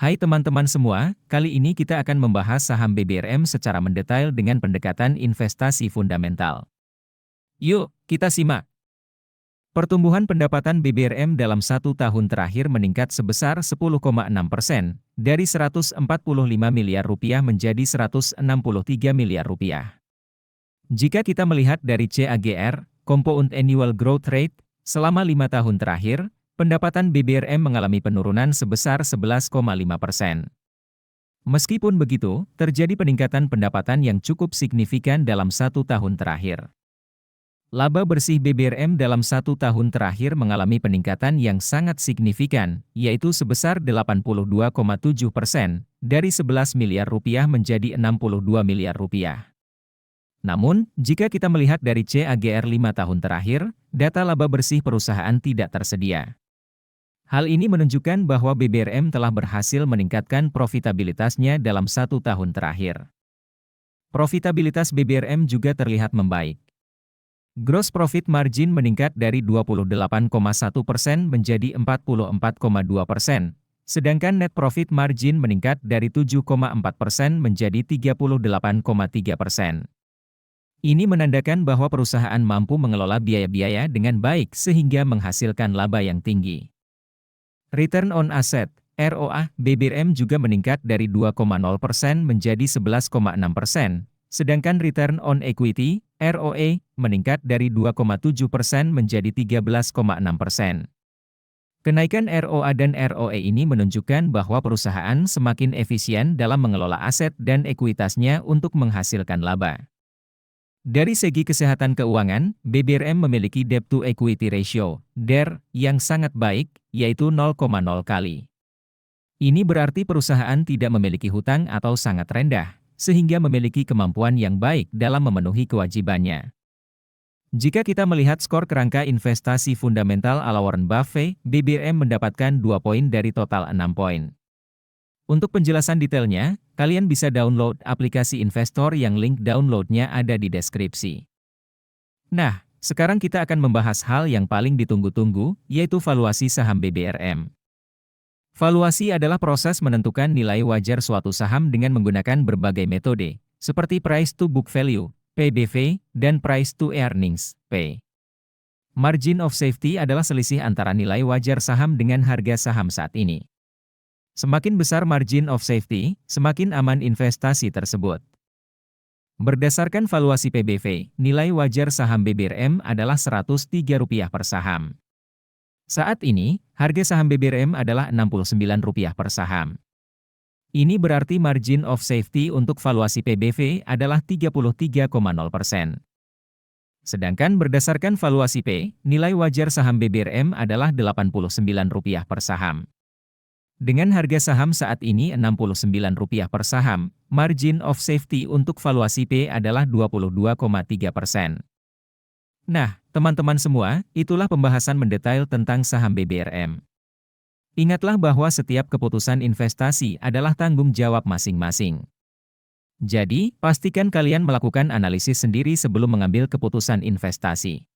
Hai teman-teman semua, kali ini kita akan membahas saham BBRM secara mendetail dengan pendekatan investasi fundamental. Yuk, kita simak. Pertumbuhan pendapatan BBRM dalam 1 tahun terakhir meningkat sebesar 10,6%, dari 145 miliar rupiah menjadi 163 miliar rupiah. Jika kita melihat dari CAGR, Compound Annual Growth Rate, selama 5 tahun terakhir, pendapatan BBRM mengalami penurunan sebesar 11,5%. Meskipun begitu, terjadi peningkatan pendapatan yang cukup signifikan dalam 1 tahun terakhir. Laba bersih BBRM dalam 1 tahun terakhir mengalami peningkatan yang sangat signifikan, yaitu sebesar 82,7%, dari 11 miliar rupiah menjadi 62 miliar rupiah. Namun, jika kita melihat dari CAGR 5 tahun terakhir, data laba bersih perusahaan tidak tersedia. Hal ini menunjukkan bahwa BBRM telah berhasil meningkatkan profitabilitasnya dalam 1 tahun terakhir. Profitabilitas BBRM juga terlihat membaik. Gross profit margin meningkat dari 28,1% menjadi 44,2%, sedangkan net profit margin meningkat dari 7,4% menjadi 38,3%. Ini menandakan bahwa perusahaan mampu mengelola biaya-biaya dengan baik sehingga menghasilkan laba yang tinggi. Return on Asset (ROA) BBRM juga meningkat dari 2,0% menjadi 11,6%, sedangkan Return on Equity (ROE) meningkat dari 2,7% menjadi 13,6%. Kenaikan ROA dan ROE ini menunjukkan bahwa perusahaan semakin efisien dalam mengelola aset dan ekuitasnya untuk menghasilkan laba. Dari segi kesehatan keuangan, BBRM memiliki Debt to Equity Ratio (DER) yang sangat baik, yaitu 0,0 kali. Ini berarti perusahaan tidak memiliki hutang atau sangat rendah, sehingga memiliki kemampuan yang baik dalam memenuhi kewajibannya. Jika kita melihat skor kerangka investasi fundamental ala Warren Buffett, BBRM mendapatkan 2 poin dari total 6 poin. Untuk penjelasan detailnya, kalian bisa download aplikasi investor yang link downloadnya ada di deskripsi. Nah, sekarang kita akan membahas hal yang paling ditunggu-tunggu, yaitu valuasi saham BBRM. Valuasi adalah proses menentukan nilai wajar suatu saham dengan menggunakan berbagai metode, seperti price to book value, PBV, dan price to earnings, P. Margin of safety adalah selisih antara nilai wajar saham dengan harga saham saat ini. Semakin besar margin of safety, semakin aman investasi tersebut. Berdasarkan valuasi PBV, nilai wajar saham BBRM adalah Rp103 per saham. Saat ini, harga saham BBRM adalah Rp69 per saham. Ini berarti margin of safety untuk valuasi PBV adalah 33,0%. Sedangkan berdasarkan valuasi P, nilai wajar saham BBRM adalah Rp89 per saham. Dengan harga saham saat ini Rp69 per saham, margin of safety untuk valuasi P adalah 22,3%. Nah, teman-teman semua, itulah pembahasan mendetail tentang saham BBRM. Ingatlah bahwa setiap keputusan investasi adalah tanggung jawab masing-masing. Jadi, pastikan kalian melakukan analisis sendiri sebelum mengambil keputusan investasi.